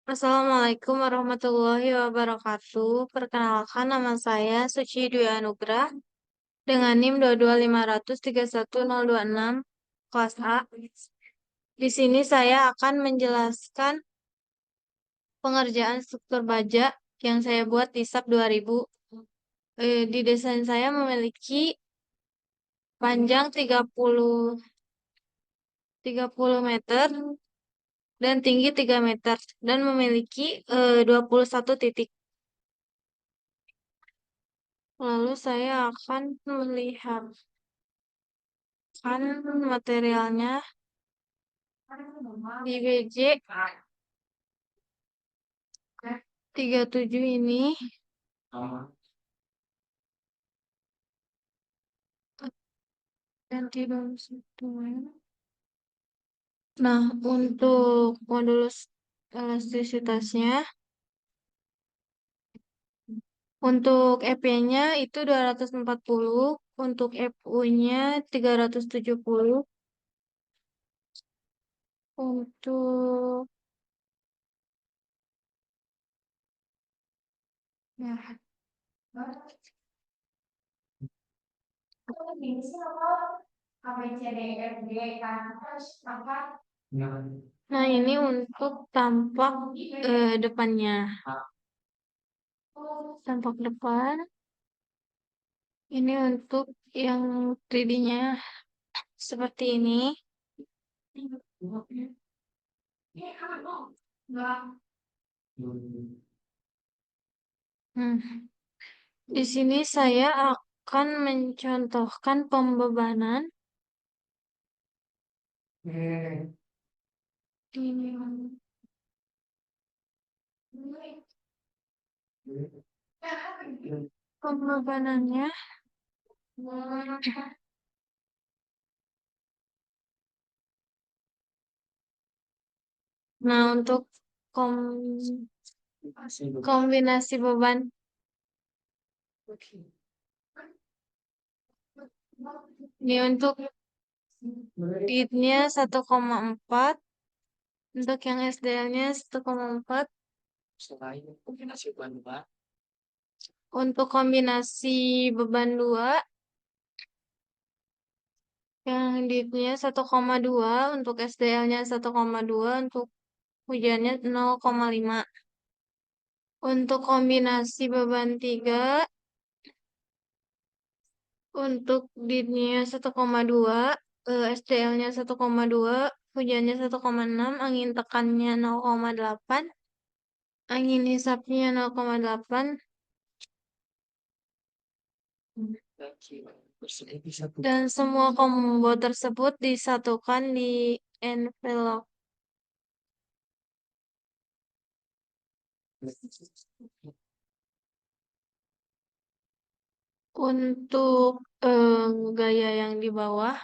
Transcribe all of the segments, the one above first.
Assalamualaikum warahmatullahi wabarakatuh. Perkenalkan nama saya Suci Dwi Anugrah dengan NIM 225003106 kelas A. Di sini saya akan menjelaskan pengerjaan struktur baja yang saya buat di SAP 2000. Di desain saya memiliki panjang 30 meter dan tinggi 3 meter dan memiliki 21 titik. Lalu saya akan melihat materialnya di BJ 37 ini ganti dulu satu. Nah, untuk modulus elastisitasnya, untuk EP-nya itu 240, untuk FU-nya 370, untuk ya, nah ini untuk tampak depannya. Tampak depan. Ini untuk yang 3D-nya seperti ini. Hmm. Di sini saya akan mencontohkan pembebanan. Ini. Pembebanannya. Nah, untuk kombinasi beban. Ini untuk lead-nya 1,4. Untuk yang SDL-nya 1,4. Untuk kombinasi beban 2, yang lead-nya 1,2, untuk SDL-nya 1,2, untuk hujannya 0,5. Untuk kombinasi beban 3, untuk lead-nya 1,2, SDL-nya 1,2, hujannya 1,6, angin tekannya 0,8, angin hisapnya 0,8, dan semua combo tersebut disatukan di envelope. Untuk gaya yang di bawah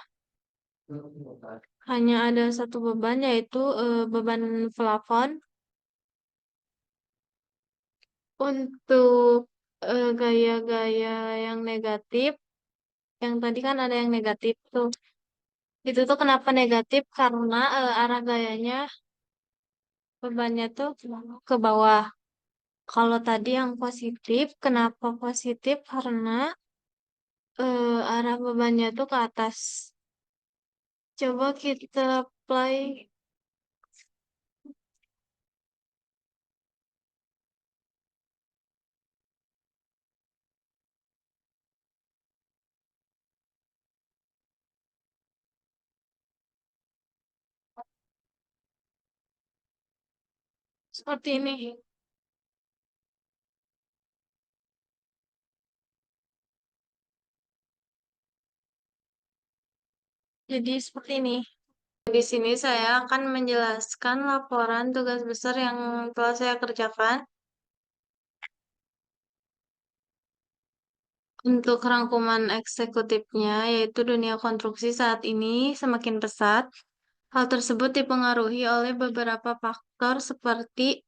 hanya ada satu beban, yaitu beban plafon. Untuk gaya-gaya yang negatif, yang tadi kan ada yang negatif tuh. Itu tuh kenapa negatif? Karena arah gayanya bebannya tuh ke bawah. Kalau tadi yang positif, kenapa positif? Karena arah bebannya tuh ke atas. Coba kita apply seperti ini. Jadi seperti ini. Di sini saya akan menjelaskan laporan tugas besar yang telah saya kerjakan. Untuk rangkuman eksekutifnya, yaitu dunia konstruksi saat ini semakin pesat. Hal tersebut dipengaruhi oleh beberapa faktor seperti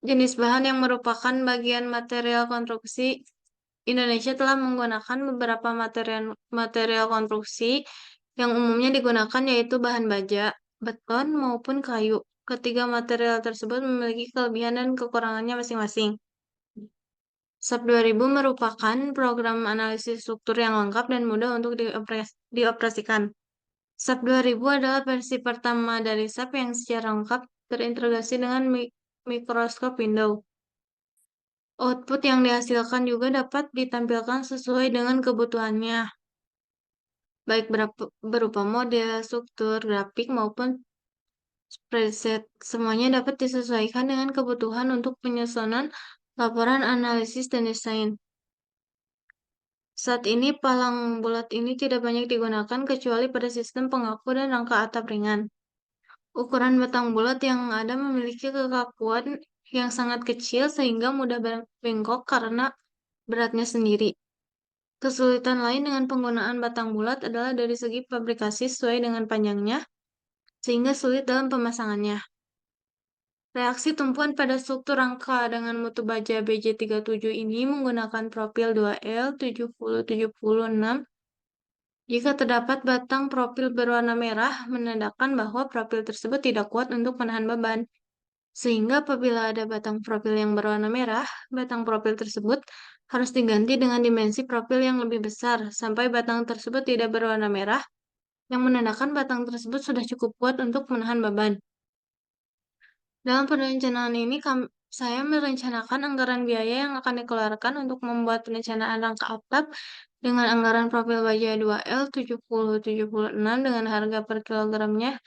jenis bahan yang merupakan bagian material konstruksi. Indonesia telah menggunakan beberapa material konstruksi yang umumnya digunakan, yaitu bahan baja. beton, maupun kayu. Ketiga material tersebut memiliki kelebihan dan kekurangannya masing-masing. SAP 2000 merupakan program analisis struktur yang lengkap dan mudah untuk dioperasikan. SAP 2000 adalah versi pertama dari SAP yang secara lengkap terintegrasi dengan mikroskop window. Output yang dihasilkan juga dapat ditampilkan sesuai dengan kebutuhannya, baik berupa model, struktur, grafik, maupun preset. Semuanya dapat disesuaikan dengan kebutuhan untuk penyusunan laporan analisis dan desain. Saat ini, palang bulat ini tidak banyak digunakan kecuali pada sistem pengaku dan rangka atap ringan. Ukuran batang bulat yang ada memiliki kekakuan yang sangat kecil sehingga mudah bengkok karena beratnya sendiri. Kesulitan lain dengan penggunaan batang bulat adalah dari segi fabrikasi sesuai dengan panjangnya, sehingga sulit dalam pemasangannya. Reaksi tumpuan pada struktur rangka dengan mutu baja BJ37 ini menggunakan profil 2L 7076. Jika terdapat batang profil berwarna merah, menandakan bahwa profil tersebut tidak kuat untuk menahan beban. Sehingga apabila ada batang profil yang berwarna merah, batang profil tersebut harus diganti dengan dimensi profil yang lebih besar sampai batang tersebut tidak berwarna merah, yang menandakan batang tersebut sudah cukup kuat untuk menahan beban. Dalam perencanaan ini, saya merencanakan anggaran biaya yang akan dikeluarkan untuk membuat perencanaan rangka atap dengan anggaran profil baja 2L 7076 dengan harga per kilogramnya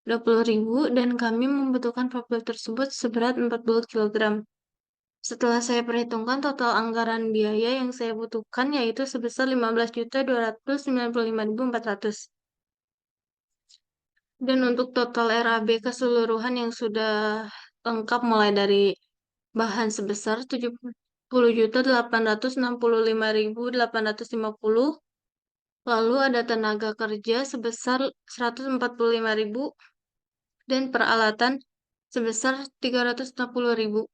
20.000 dan kami membutuhkan profil tersebut seberat 40 kg. Setelah saya perhitungkan total anggaran biaya yang saya butuhkan yaitu sebesar 15.295.400. Dan untuk total RAB keseluruhan yang sudah lengkap mulai dari bahan sebesar 70.865.850, lalu ada tenaga kerja sebesar 145.000 dan peralatan sebesar 360.000.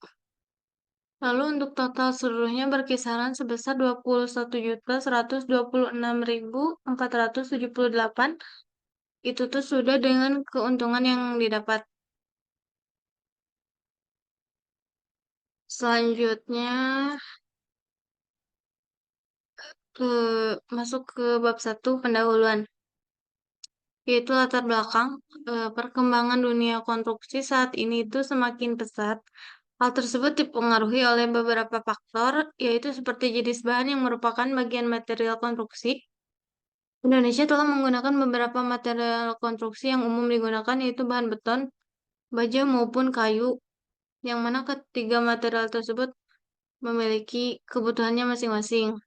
Lalu untuk total seluruhnya berkisaran sebesar 21.126.478. Itu tuh sudah dengan keuntungan yang didapat. Selanjutnya ke masuk ke bab 1 pendahuluan, yaitu latar belakang. Perkembangan dunia konstruksi saat ini itu semakin pesat. Hal tersebut dipengaruhi oleh beberapa faktor, yaitu seperti jenis bahan yang merupakan bagian material konstruksi. Indonesia telah menggunakan beberapa material konstruksi yang umum digunakan, yaitu bahan beton, baja maupun kayu, yang mana ketiga material tersebut memiliki kebutuhannya masing-masing.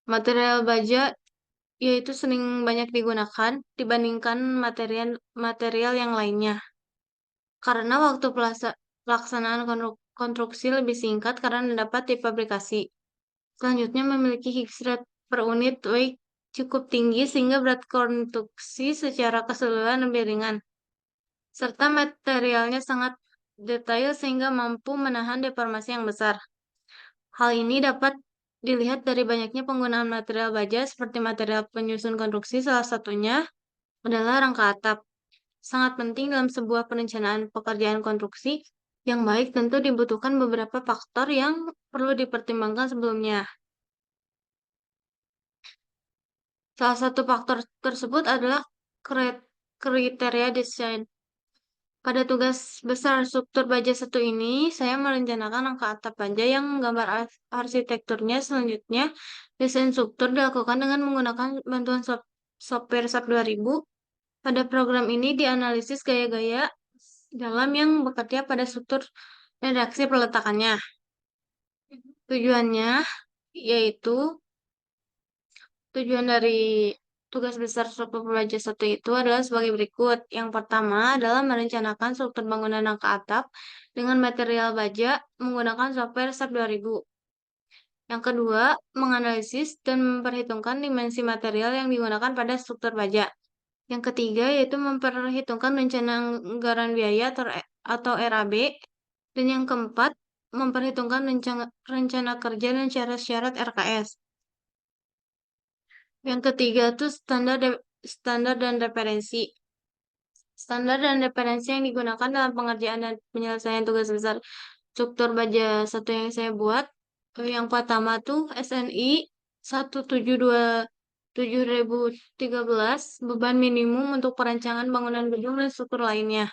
Material baja yaitu sering banyak digunakan dibandingkan material material yang lainnya, karena waktu pelaksanaan konstruksi lebih singkat karena dapat difabrikasi. Selanjutnya memiliki Higgs rate per unit weight cukup tinggi sehingga berat konstruksi secara keseluruhan lebih ringan, serta materialnya sangat detail sehingga mampu menahan deformasi yang besar. Hal ini dapat dilihat dari banyaknya penggunaan material baja seperti material penyusun konstruksi, salah satunya adalah rangka atap. Sangat penting dalam sebuah perencanaan pekerjaan konstruksi yang baik tentu dibutuhkan beberapa faktor yang perlu dipertimbangkan sebelumnya. Salah satu faktor tersebut adalah kriteria desain. Pada tugas besar struktur baja satu ini, saya merencanakan rangka atap baja yang gambar arsitekturnya. Selanjutnya, desain struktur dilakukan dengan menggunakan bantuan software SAP 2000. Pada program ini dianalisis gaya-gaya dalam yang bekerja pada struktur dan reaksi peletakannya. Tujuannya yaitu Tujuan dari tugas besar struktur baja satu itu adalah sebagai berikut. Yang pertama adalah merencanakan struktur bangunan rangka atap dengan material baja menggunakan software SAP 2000. Yang kedua, menganalisis dan memperhitungkan dimensi material yang digunakan pada struktur baja. Yang ketiga, yaitu memperhitungkan rencana anggaran biaya atau RAB. Dan yang keempat, memperhitungkan rencana kerja dan syarat-syarat RKS. Yang ketiga itu standar standar dan referensi. Standar dan referensi yang digunakan dalam pengerjaan dan penyelesaian tugas besar struktur baja satu yang saya buat. Yang pertama tuh SNI 172 beban minimum untuk perancangan bangunan gedung dan struktur lainnya.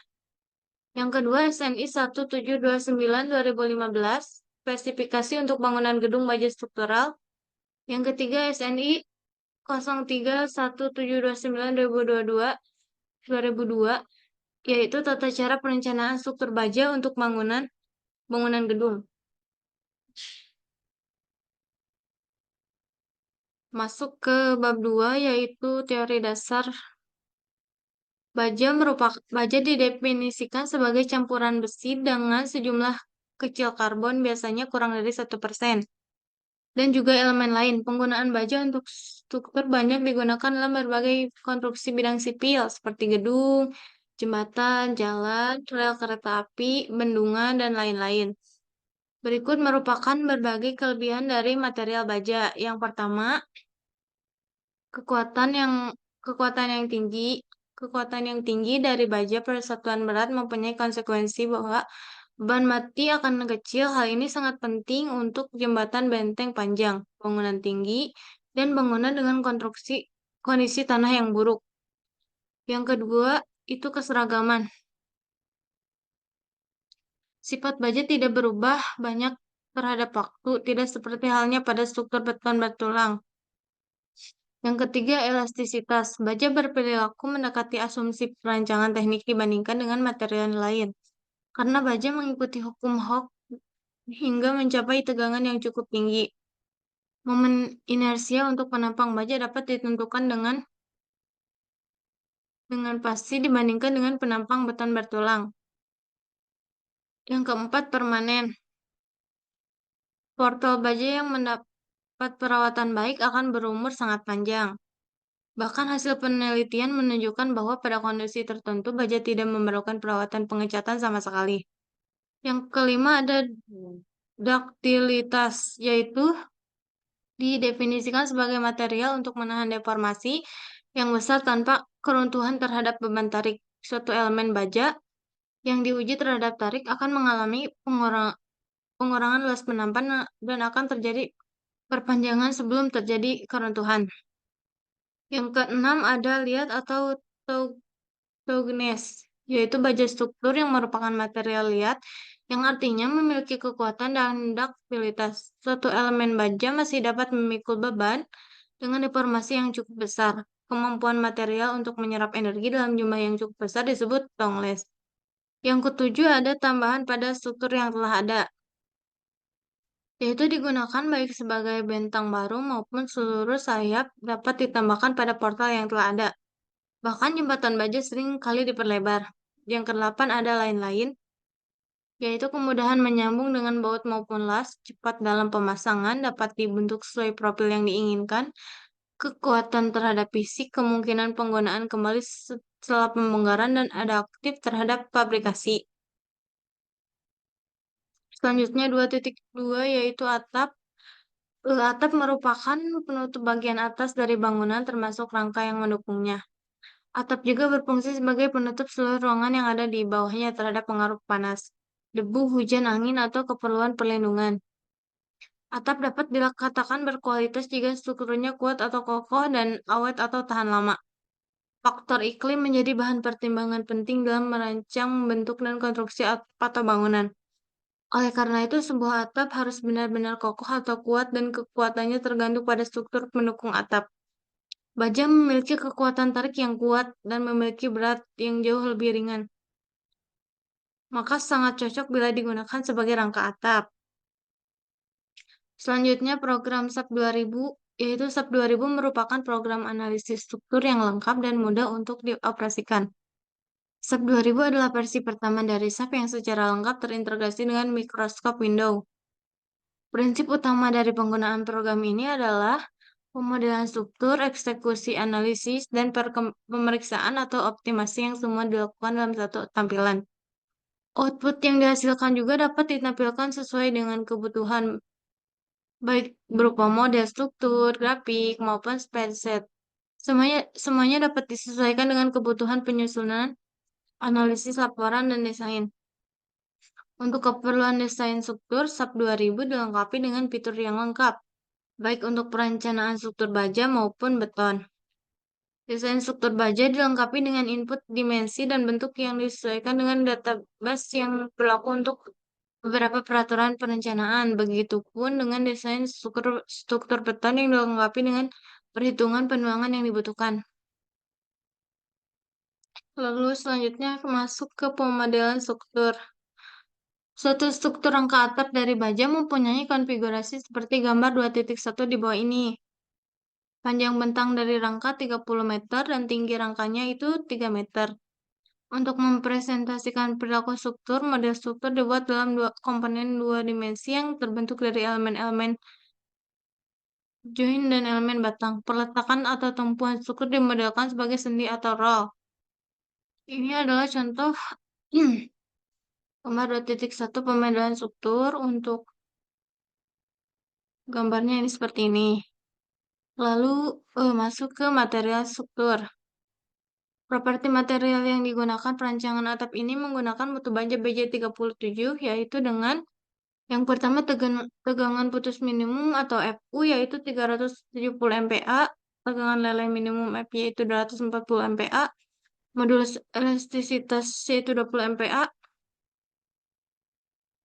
Yang kedua SNI 1729 2015 spesifikasi untuk bangunan gedung baja struktural. Yang ketiga SNI 031729 2002 yaitu tata cara perencanaan struktur baja untuk bangunan gedung. Masuk ke bab 2 yaitu teori dasar. Baja didefinisikan sebagai campuran besi dengan sejumlah kecil karbon biasanya kurang dari 1%. Dan juga elemen lain. Penggunaan baja untuk struktur banyak digunakan dalam berbagai konstruksi bidang sipil seperti gedung, jembatan, jalan, rel kereta api, bendungan, dan lain-lain. Berikut merupakan berbagai kelebihan dari material baja. Yang pertama, kekuatan yang kekuatan yang tinggi. Kekuatan yang tinggi dari baja persatuan berat mempunyai konsekuensi bahwa beban mati akan kecil. Hal ini sangat penting untuk jembatan benteng panjang, bangunan tinggi, dan bangunan dengan kondisi tanah yang buruk. Yang kedua, itu keseragaman. Sifat baja tidak berubah banyak terhadap waktu, tidak seperti halnya pada struktur beton bertulang. Yang ketiga, elastisitas. Baja berperilaku mendekati asumsi perancangan teknik dibandingkan dengan material lain. Karena baja mengikuti hukum Hooke hingga mencapai tegangan yang cukup tinggi. Momen inersia untuk penampang baja dapat ditentukan dengan pasti dibandingkan dengan penampang beton bertulang. Yang keempat, permanen. Portal baja yang mendapat perawatan baik akan berumur sangat panjang. Bahkan hasil penelitian menunjukkan bahwa pada kondisi tertentu baja tidak memerlukan perawatan pengecatan sama sekali. Yang kelima ada duktilitas, yaitu didefinisikan sebagai material untuk menahan deformasi yang besar tanpa keruntuhan terhadap beban tarik. Suatu elemen baja yang diuji terhadap tarik akan mengalami pengurangan luas penampan dan akan terjadi perpanjangan sebelum terjadi keruntuhan. Yang keenam ada liat atau toughness, yaitu baja struktur yang merupakan material liat yang artinya memiliki kekuatan dan duktilitas. Suatu elemen baja masih dapat memikul beban dengan deformasi yang cukup besar. Kemampuan material untuk menyerap energi dalam jumlah yang cukup besar disebut tongless. Yang ketujuh ada tambahan pada struktur yang telah ada, yaitu digunakan baik sebagai bentang baru maupun seluruh sayap dapat ditambahkan pada portal yang telah ada. Bahkan jembatan baja sering kali diperlebar. Yang kedelapan ada lain-lain, yaitu kemudahan menyambung dengan baut maupun las, cepat dalam pemasangan, dapat dibentuk sesuai profil yang diinginkan, kekuatan terhadap fisik, kemungkinan penggunaan kembali setelah pembongkaran, dan adaptif terhadap fabrikasi. Selanjutnya 2.2 yaitu atap. Atap merupakan penutup bagian atas dari bangunan termasuk rangka yang mendukungnya. Atap juga berfungsi sebagai penutup seluruh ruangan yang ada di bawahnya terhadap pengaruh panas, debu, hujan, angin, atau keperluan perlindungan. Atap dapat dikatakan berkualitas jika strukturnya kuat atau kokoh dan awet atau tahan lama. Faktor iklim menjadi bahan pertimbangan penting dalam merancang bentuk dan konstruksi atap atau bangunan. Oleh karena itu, sebuah atap harus benar-benar kokoh atau kuat dan kekuatannya tergantung pada struktur pendukung atap. Baja memiliki kekuatan tarik yang kuat dan memiliki berat yang jauh lebih ringan. Maka sangat cocok bila digunakan sebagai rangka atap. Selanjutnya program SAP 2000, yaitu SAP 2000 merupakan program analisis struktur yang lengkap dan mudah untuk dioperasikan. SAP 2000 adalah versi pertama dari SAP yang secara lengkap terintegrasi dengan Microsoft Windows. Prinsip utama dari penggunaan program ini adalah pemodelan struktur, eksekusi analisis, dan pemeriksaan atau optimasi yang semua dilakukan dalam satu tampilan. Output yang dihasilkan juga dapat ditampilkan sesuai dengan kebutuhan, baik berupa model struktur, grafik, maupun spreadsheet. Semuanya dapat disesuaikan dengan kebutuhan penyusunan, analisis laporan, dan desain. Untuk keperluan desain struktur, SAP 2000 dilengkapi dengan fitur yang lengkap, baik untuk perencanaan struktur baja maupun beton. Desain struktur baja dilengkapi dengan input dimensi dan bentuk yang disesuaikan dengan database yang berlaku untuk beberapa peraturan perencanaan. Begitupun dengan desain struktur beton yang dilengkapi dengan perhitungan penuangan yang dibutuhkan. Lalu selanjutnya masuk ke pemodelan struktur. Suatu struktur rangka atap dari baja mempunyai konfigurasi seperti gambar 2.1 di bawah ini. Panjang bentang dari rangka 30 meter dan tinggi rangkanya itu 3 meter. Untuk mempresentasikan perilaku struktur, model struktur dibuat dalam komponen dua dimensi yang terbentuk dari elemen-elemen join dan elemen batang. Peletakan atau tumpuan struktur dimodelkan sebagai sendi atau roll. Ini adalah contoh gambar 2.1 pemodelan struktur. Untuk gambarnya ini seperti ini. Lalu masuk ke material struktur. Properti material yang digunakan perancangan atap ini menggunakan mutu baja BJ37, yaitu dengan yang pertama tegangan putus minimum atau FU yaitu 370 MPa, tegangan leleh minimum F yaitu 240 MPa, modulus elastisitas yaitu 20 MPa.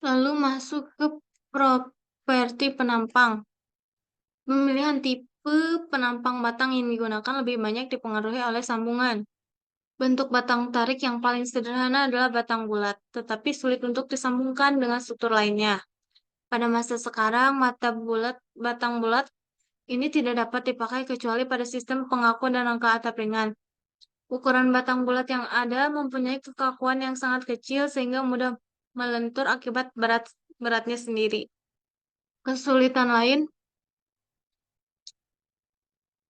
Lalu masuk ke properti penampang. Pemilihan tipe penampang batang yang digunakan lebih banyak dipengaruhi oleh sambungan. Bentuk batang tarik yang paling sederhana adalah batang bulat, tetapi sulit untuk disambungkan dengan struktur lainnya. Pada masa sekarang, batang bulat ini tidak dapat dipakai kecuali pada sistem pengakuan dan rangka atap ringan. Ukuran batang bulat yang ada mempunyai kekakuan yang sangat kecil sehingga mudah melentur akibat beratnya sendiri. Kesulitan lain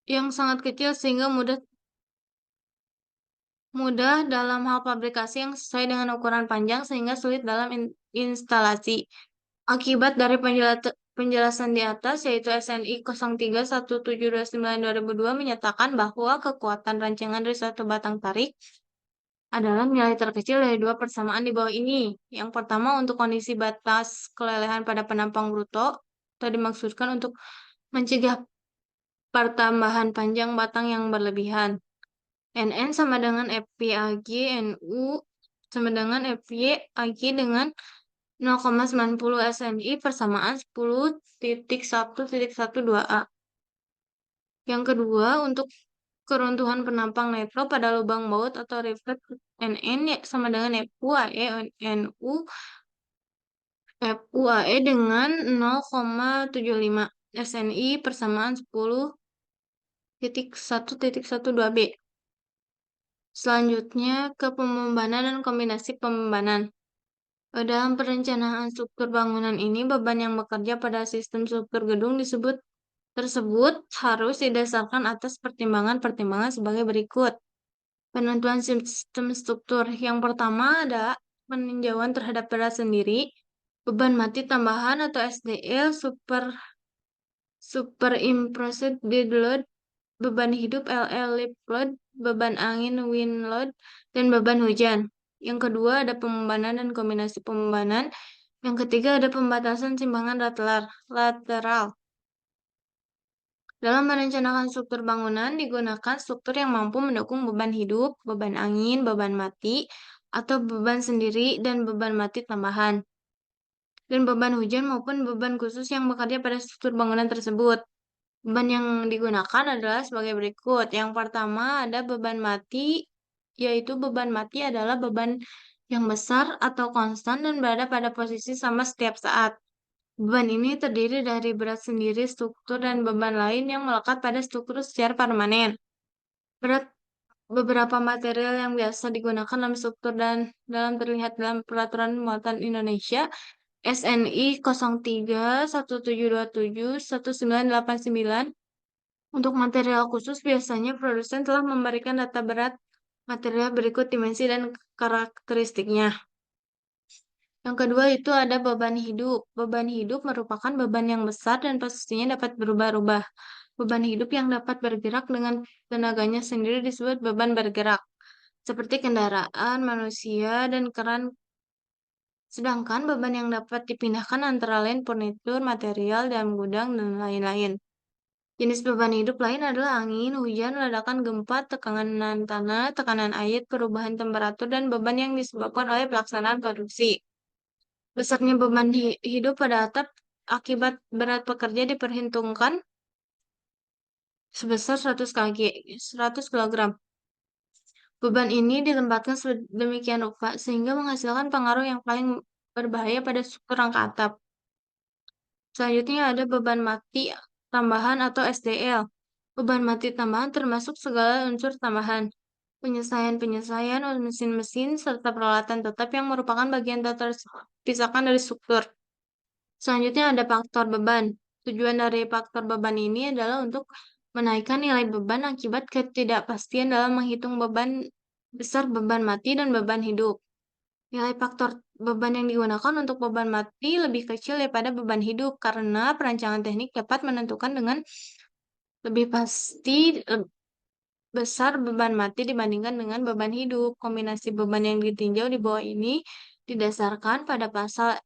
yang sangat kecil sehingga mudah dalam hal fabrikasi yang sesuai dengan ukuran panjang sehingga sulit dalam instalasi. Akibat dari penjelasan di atas, yaitu SNI 031729-2002 menyatakan bahwa kekuatan rancangan dari suatu batang tarik adalah nilai terkecil dari dua persamaan di bawah ini. Yang pertama, untuk kondisi batas kelelehan pada penampang bruto, atau dimaksudkan untuk mencegah pertambahan panjang batang yang berlebihan. NN sama dengan FPAG, NU sama dengan FYAG dengan 0,90 SNI persamaan 10.1.12A. Yang kedua, untuk keruntuhan penampang netro pada lubang baut atau rivet NN sama dengan FUAE dengan 0,75 SNI persamaan 10.1.12B. Selanjutnya ke pembebanan dan kombinasi pembebanan. Dalam perencanaan struktur bangunan ini, beban yang bekerja pada sistem struktur gedung tersebut harus didasarkan atas pertimbangan-pertimbangan sebagai berikut. Penentuan sistem struktur. Yang pertama ada peninjauan terhadap berat sendiri, beban mati tambahan atau SDL, superimposed dead load, beban hidup LL lip load, beban angin wind load, dan beban hujan. Yang kedua ada pembebanan dan kombinasi pembebanan. Yang ketiga ada pembatasan simpangan lateral. Dalam merencanakan struktur bangunan, digunakan struktur yang mampu mendukung beban hidup, beban angin, beban mati, atau beban sendiri, dan beban mati tambahan. Dan beban hujan maupun beban khusus yang bekerja pada struktur bangunan tersebut. Beban yang digunakan adalah sebagai berikut. Yang pertama ada beban mati, yaitu beban mati adalah beban yang besar atau konstan dan berada pada posisi sama setiap saat. Beban ini terdiri dari berat sendiri, struktur, dan beban lain yang melekat pada struktur secara permanen. Beberapa material yang biasa digunakan dalam struktur dan terlihat dalam Peraturan Muatan Indonesia SNI 0317271989. Untuk material khusus, biasanya produsen telah memberikan data berat material berikut dimensi dan karakteristiknya. Yang kedua itu ada beban hidup. Beban hidup merupakan beban yang besar dan pastinya dapat berubah-ubah. Beban hidup yang dapat bergerak dengan tenaganya sendiri disebut beban bergerak, seperti kendaraan, manusia, dan keran. Sedangkan beban yang dapat dipindahkan antara lain furnitur, material, dalam gudang, dan lain-lain. Jenis beban hidup lain adalah angin, hujan, ledakan gempa, tekanan tanah, tekanan air, perubahan temperatur, dan beban yang disebabkan oleh pelaksanaan produksi. Besarnya beban hidup pada atap akibat berat pekerja diperhitungkan sebesar 100 kilogram. Beban ini ditempatkan sedemikian rupa sehingga menghasilkan pengaruh yang paling berbahaya pada struktur rangka atap. Selanjutnya ada beban mati tambahan atau SDL. Beban mati tambahan termasuk segala unsur tambahan, penyelesaian-penyelesaian mesin-mesin, serta peralatan tetap yang merupakan bagian tak terpisahkan dari struktur. Selanjutnya ada faktor beban. Tujuan dari faktor beban ini adalah untuk menaikkan nilai beban akibat ketidakpastian dalam menghitung beban besar beban mati dan beban hidup. Nilai faktor beban yang digunakan untuk beban mati lebih kecil daripada beban hidup karena perancangan teknik dapat menentukan dengan lebih pasti besar beban mati dibandingkan dengan beban hidup. Kombinasi beban yang ditinjau di bawah ini didasarkan pada pasal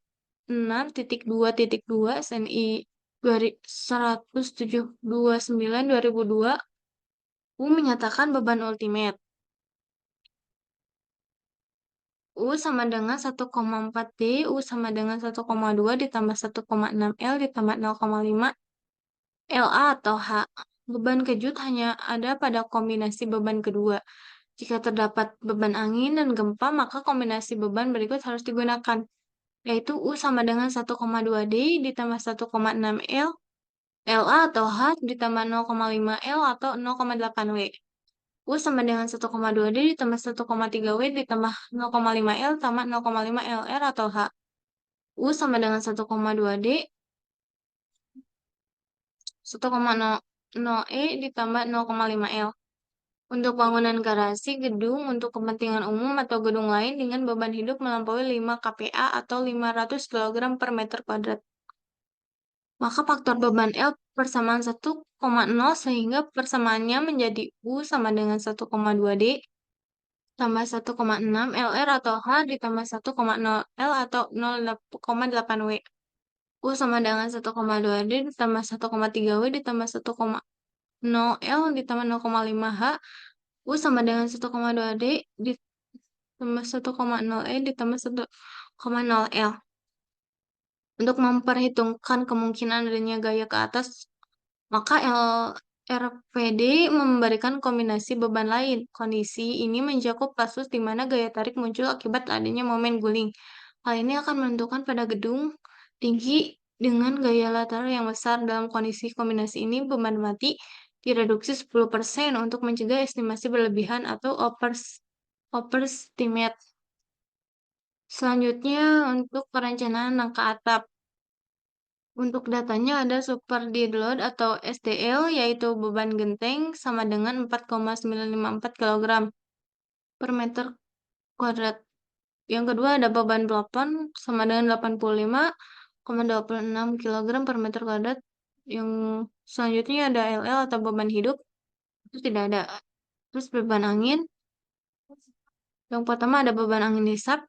6.2.2 SNI 179/2002 U menyatakan beban ultimate. U sama dengan 1,4 D, U sama dengan 1,2 ditambah 1,6 L ditambah 0,5 LA atau H. Beban kejut hanya ada pada kombinasi beban kedua. Jika terdapat beban angin dan gempa, maka kombinasi beban berikut harus digunakan, yaitu U sama dengan 1,2 D ditambah 1,6 L, LA atau H ditambah 0,5 L atau 0,8 W. U sama dengan 1,2 D ditambah 1,3 W ditambah 0,5 L tambah 0,5 LR atau H. U sama dengan 1,2 D 1,0 E ditambah 0,5 L. Untuk bangunan garasi, gedung untuk kepentingan umum atau gedung lain dengan beban hidup melampaui 5 kPa atau 500 kg per meter kuadrat. Maka faktor beban L persamaan 1,0 sehingga persamaannya menjadi U sama dengan 1,2 D tambah 1,6 LR atau H ditambah 1,0 L atau 0,8 W. U sama dengan 1,2 D ditambah 1,3 W ditambah 1,0 L ditambah 0,5 H. U sama dengan 1,2 D ditambah 1,0 E ditambah 1,0 L. Untuk memperhitungkan kemungkinan adanya gaya ke atas, maka RPD memberikan kombinasi beban lain. Kondisi ini mencakup kasus di mana gaya tarik muncul akibat adanya momen guling. Hal ini akan menentukan pada gedung tinggi dengan gaya lateral yang besar. Dalam kondisi kombinasi ini, beban mati direduksi 10% untuk mencegah estimasi berlebihan atau overestimate. Selanjutnya, untuk perencanaan rangka atap. Untuk datanya ada super dead load atau SDL, yaitu beban genteng sama dengan 4,954 kg per meter kuadrat. Yang kedua ada beban plafon sama dengan 85,26 kg per meter kuadrat. Yang selanjutnya ada LL atau beban hidup, itu tidak ada. Terus beban angin, yang pertama ada beban angin hisap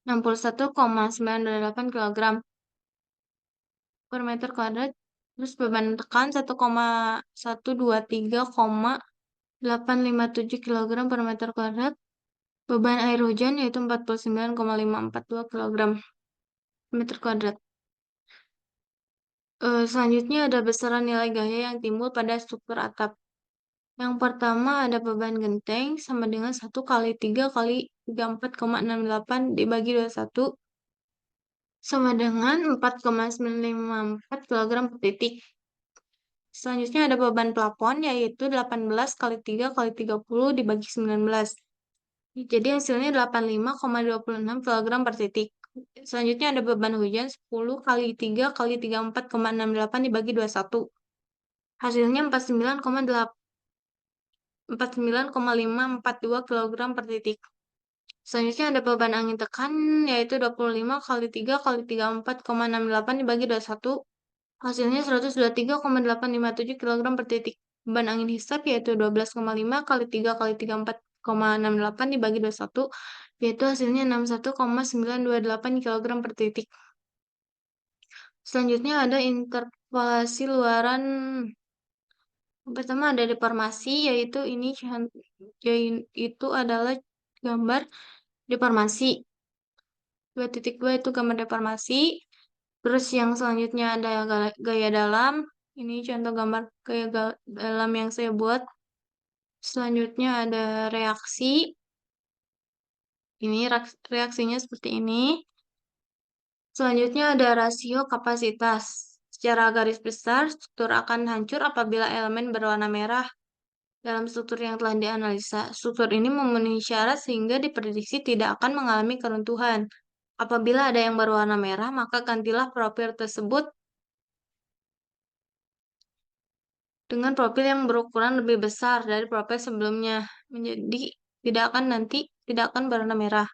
61,98 kg per meter kuadrat. Terus beban tekan 1,123,857 kg per meter kuadrat. Beban air hujan yaitu 49,542 kg per meter kuadrat. Selanjutnya ada besaran nilai gaya yang timbul pada struktur atap. Yang pertama ada beban genteng sama dengan 1 kali 3 kali 34,68 dibagi 21 sama dengan 4,954 kg per titik. Selanjutnya ada beban plafon yaitu 18 kali 3 kali 30 dibagi 19. Jadi hasilnya 85,26 kg per titik. Selanjutnya ada beban hujan 10 kali 3 kali 34,68 dibagi 21. Hasilnya 49,542 kg per titik. Selanjutnya ada beban angin tekan yaitu 25 kali 3 kali 34,68 dibagi 21. Hasilnya 123,857 kg per titik. Beban angin hisap yaitu 12,5 kali 3 kali 3 4,68 dibagi 21, yaitu hasilnya 61,928 kg per titik. Selanjutnya ada interpolasi luaran. Yang pertama ada deformasi, yaitu itu adalah gambar deformasi. 2.2 itu gambar deformasi. Terus yang selanjutnya ada gaya dalam. Ini contoh gambar dalam yang saya buat. Selanjutnya ada reaksi. Ini reaksinya seperti ini. Selanjutnya ada rasio kapasitas. Secara garis besar, struktur akan hancur apabila elemen berwarna merah dalam struktur yang telah dianalisa. Struktur ini memenuhi syarat sehingga diprediksi tidak akan mengalami keruntuhan. Apabila ada yang berwarna merah, maka gantilah profil tersebut dengan profil yang berukuran lebih besar dari profil sebelumnya. Menjadi tidak akan berwarna merah.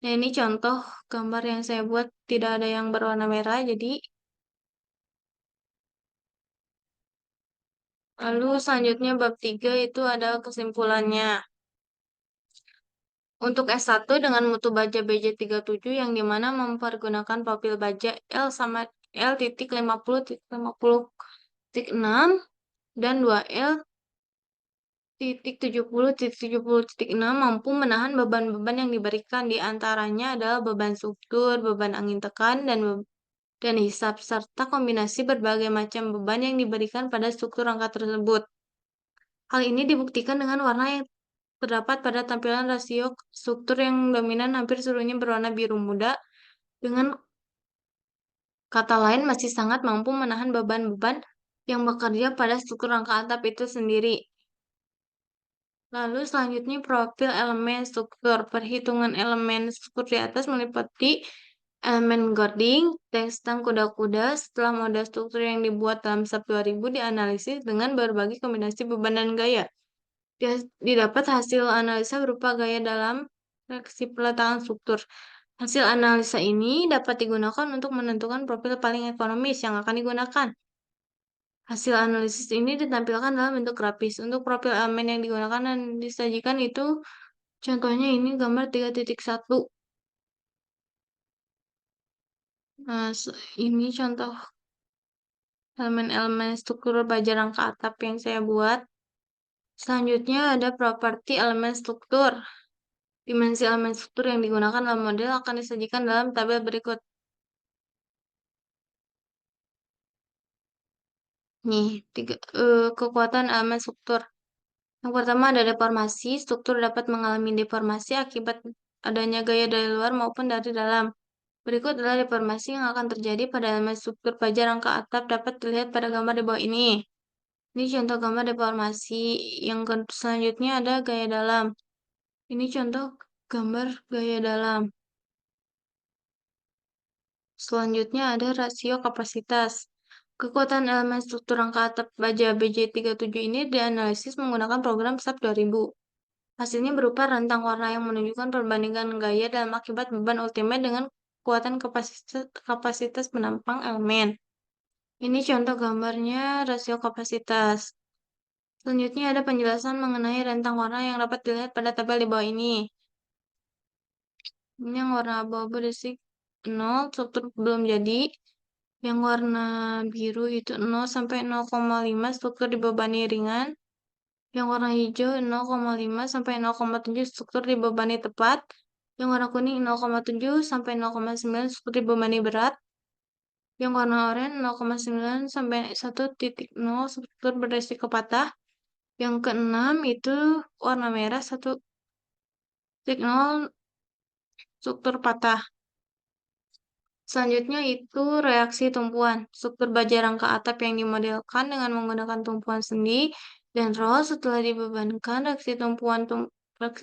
Nah, ini contoh gambar yang saya buat tidak ada yang berwarna merah. Jadi, lalu selanjutnya bab 3 itu ada kesimpulannya. Untuk S1 dengan mutu baja BJ37 yang dimana mempergunakan profil baja L sama L titik 50,50,6 dan 2L titik 70,70,6 mampu menahan beban-beban yang diberikan, di antaranya adalah beban struktur, beban angin tekan, dan hisap, serta kombinasi berbagai macam beban yang diberikan pada struktur rangka tersebut. Hal ini dibuktikan dengan warna yang terdapat pada tampilan rasio struktur yang dominan hampir seluruhnya berwarna biru muda, dengan kata lain masih sangat mampu menahan beban-beban yang bekerja pada struktur rangka atap itu sendiri. Lalu selanjutnya profil elemen struktur. Perhitungan elemen struktur di atas meliputi elemen guarding, tentang kuda-kuda setelah model struktur yang dibuat dalam SAP 2000 dianalisis dengan berbagai kombinasi beban dan gaya. Didapat hasil analisa berupa gaya dalam reaksi peletakan struktur. Hasil analisa ini dapat digunakan untuk menentukan profil paling ekonomis yang akan digunakan. Hasil analisis ini ditampilkan dalam bentuk grafis. Untuk profil elemen yang digunakan dan disajikan itu, contohnya ini gambar 3.1. Nah, ini contoh elemen-elemen struktur baja rangka atap yang saya buat. Selanjutnya ada properti elemen struktur. Dimensi elemen struktur yang digunakan dalam model akan disajikan dalam tabel berikut. Nih, kekuatan elemen struktur. Yang pertama ada deformasi. Struktur dapat mengalami deformasi akibat adanya gaya dari luar maupun dari dalam. Berikut adalah deformasi yang akan terjadi pada elemen struktur baja rangka atap dapat dilihat pada gambar di bawah ini. Ini contoh gambar deformasi. Yang selanjutnya ada gaya dalam. Ini contoh gambar gaya dalam. Selanjutnya ada rasio kapasitas. Kekuatan elemen struktur rangka atap baja BJ37 ini dianalisis menggunakan program SAP 2000. Hasilnya berupa rentang warna yang menunjukkan perbandingan gaya dalam akibat beban ultimate dengan kekuatan kapasitas penampang elemen. Ini contoh gambarnya rasio kapasitas. Selanjutnya ada penjelasan mengenai rentang warna yang dapat dilihat pada tabel di bawah ini. Ini yang warna abu-abu basic 0, struktur belum jadi. Yang warna biru itu 0 sampai 0,5, struktur dibebani ringan. Yang warna hijau 0,5 sampai 0,7, struktur dibebani tepat. Yang warna kuning 0,7 sampai 0,9, struktur dibebani berat. Yang warna oranye 0,9 sampai 1,0, struktur beresiko patah. Yang keenam itu warna merah 1,0, struktur patah. Selanjutnya itu reaksi tumpuan. Struktur baja rangka atap yang dimodelkan dengan menggunakan tumpuan sendi dan roll setelah dibebankan, reaksi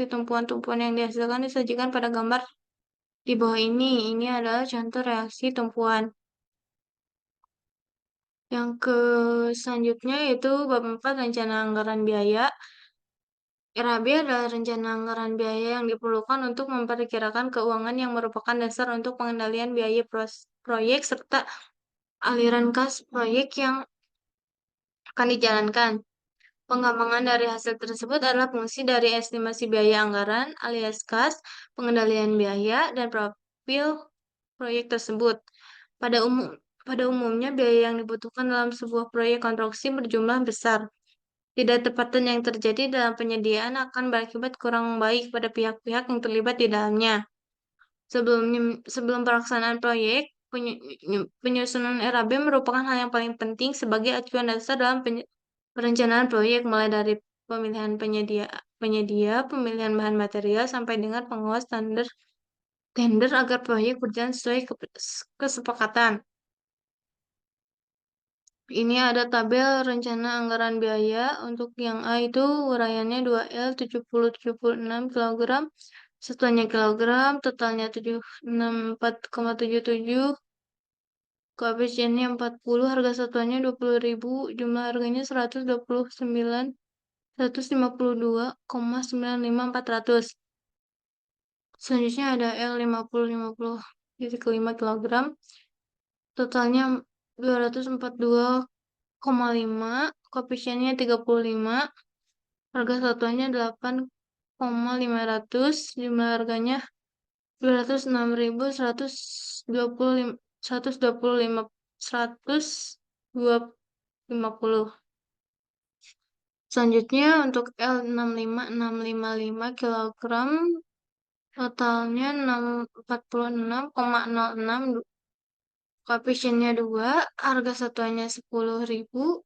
tumpuan-tumpuan yang dihasilkan disajikan pada gambar di bawah ini. Ini adalah contoh reaksi tumpuan. Yang selanjutnya yaitu bab 4 rencana anggaran biaya. RAB adalah rencana anggaran biaya yang diperlukan untuk memperkirakan keuangan yang merupakan dasar untuk pengendalian biaya proyek serta aliran kas proyek yang akan dijalankan. Pengembangan dari hasil tersebut adalah fungsi dari estimasi biaya anggaran alias kas, pengendalian biaya, dan profil proyek tersebut. Pada umum, pada umumnya biaya yang dibutuhkan dalam sebuah proyek konstruksi berjumlah besar. Tidak tepatan yang terjadi dalam penyediaan akan berakibat kurang baik pada pihak-pihak yang terlibat di dalamnya. Sebelum pelaksanaan proyek, penyusunan RAB merupakan hal yang paling penting sebagai acuan dasar dalam perencanaan proyek, mulai dari pemilihan penyedia, pemilihan bahan material, sampai dengan pengawas tender agar proyek berjalan sesuai kesepakatan. Ini ada tabel rencana anggaran biaya. Untuk yang A itu uraiannya 2L 7076 kg, satuannya kilogram, totalnya 764,77, koefisiennya 40, harga satuannya 20.000, jumlah harganya 129, 152,95400. Selanjutnya ada L 50 kg, totalnya 242,5, koefisiennya 35, harga satuannya 8,500, jumlah harganya 206.125, 150. Selanjutnya untuk L 65655 kg, totalnya 46,06, koefisiennya 2, harga satuannya 10.000,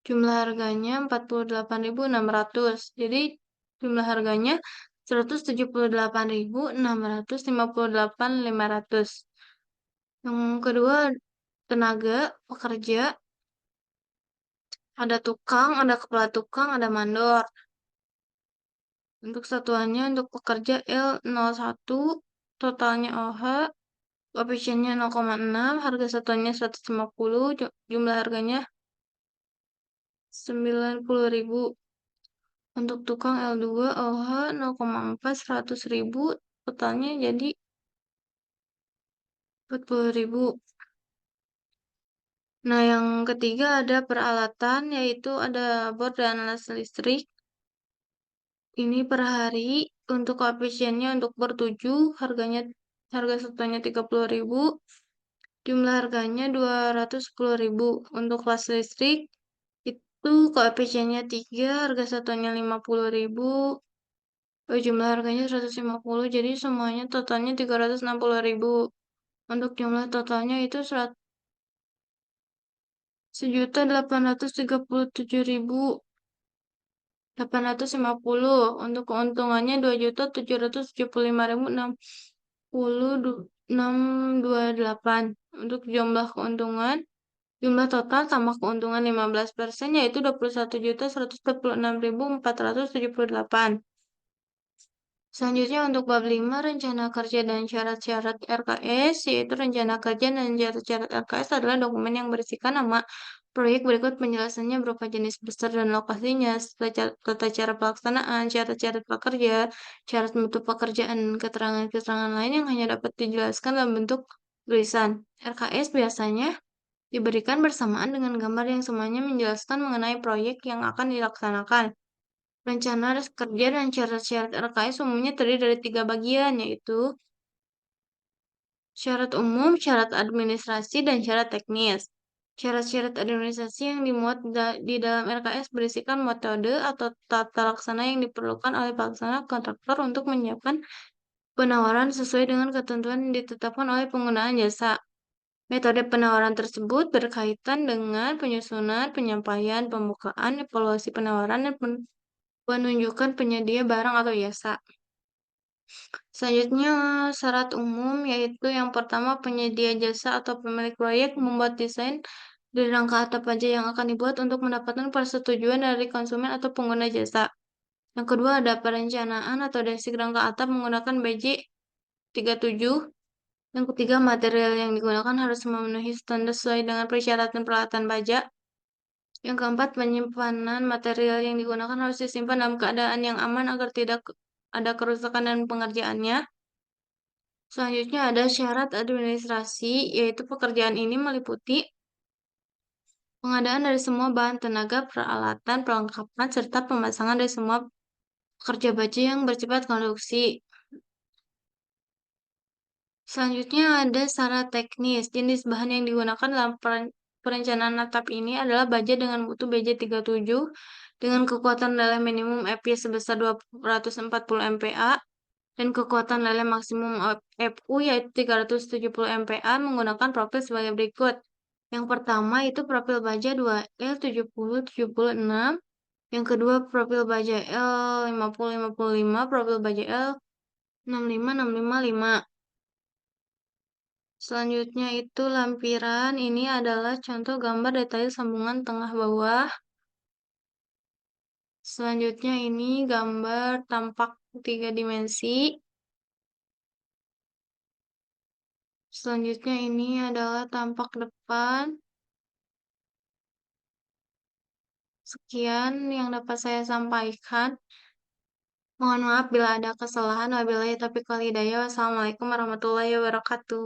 jumlah harganya 48.600. Jadi jumlah harganya 178.658.500. Yang kedua, tenaga pekerja, ada tukang, ada kepala tukang, ada mandor. Untuk satuannya untuk pekerja L01, totalnya OH, koefisiennya 0,6, harga satuannya 150, jumlah harganya 90.000. Untuk tukang L2 OH 0,4, 100.000, totalnya jadi 40.000. Nah, yang ketiga ada peralatan, yaitu ada bor dan alas listrik. Ini per hari. Untuk koefisiennya untuk bor 7, harga satuannya 30.000, jumlah harganya 210.000. Untuk kelas listrik itu koefisiennya 3, harga satuannya 50.000, jumlah harganya 150, jadi semuanya totalnya 360.000. Untuk jumlah totalnya itu 1.837.850. Untuk keuntungannya 2.775.060,628. Untuk jumlah keuntungan, jumlah total tambah keuntungan 15%, yaitu 21.146.478. Selanjutnya untuk bab 5, rencana kerja dan syarat-syarat RKS, yaitu rencana kerja dan syarat-syarat RKS adalah dokumen yang berisikan nama proyek berikut penjelasannya berupa jenis besar dan lokasinya, tata cara pelaksanaan, syarat-syarat pekerja, syarat mutu pekerjaan, dan keterangan-keterangan lain yang hanya dapat dijelaskan dalam bentuk tulisan. RKS biasanya diberikan bersamaan dengan gambar yang semuanya menjelaskan mengenai proyek yang akan dilaksanakan. Rencana kerja dan syarat-syarat RKS umumnya terdiri dari 3 bagian, yaitu syarat umum, syarat administrasi, dan syarat teknis. Syarat-syarat administrasi yang dimuat di dalam RKS berisikan metode atau tata laksana yang diperlukan oleh pelaksana kontraktor untuk menyiapkan penawaran sesuai dengan ketentuan yang ditetapkan oleh penggunaan jasa. Metode penawaran tersebut berkaitan dengan penyusunan, penyampaian, pembukaan, evaluasi penawaran, dan penunjukan penyedia barang atau jasa. Selanjutnya, syarat umum, yaitu yang pertama penyedia jasa atau pemilik proyek membuat desain dari rangka atap aja yang akan dibuat untuk mendapatkan persetujuan dari konsumen atau pengguna jasa. Yang kedua ada perencanaan atau desik rangka atap menggunakan BJ 37. Yang ketiga, material yang digunakan harus memenuhi standar sesuai dengan persyaratan peralatan baja. Yang keempat, penyimpanan material yang digunakan harus disimpan dalam keadaan yang aman agar tidak ada kerusakan dan pengerjaannya. Selanjutnya ada syarat administrasi, yaitu pekerjaan ini meliputi Pengadaan dari semua bahan tenaga, peralatan, perlengkapan, serta pemasangan dari semua pekerja baja yang bersifat konstruksi. Selanjutnya ada secara teknis. Jenis bahan yang digunakan dalam perencanaan atap ini adalah baja dengan mutu BJ37 dengan kekuatan leleh minimum EPI sebesar 240 MPa dan kekuatan leleh maksimum FU yaitu 370 MPa menggunakan profil sebagai berikut. Yang pertama itu profil baja 2L 7076, yang kedua profil baja L 5055, profil baja L 65655. Selanjutnya itu lampiran. Ini adalah contoh gambar detail sambungan tengah bawah. Selanjutnya ini gambar tampak 3 dimensi. Selanjutnya ini adalah tampak depan. Sekian yang dapat saya sampaikan. Mohon maaf bila ada kesalahan. Wabillahi taufiq wal hidayah. Wassalamualaikum warahmatullahi wabarakatuh.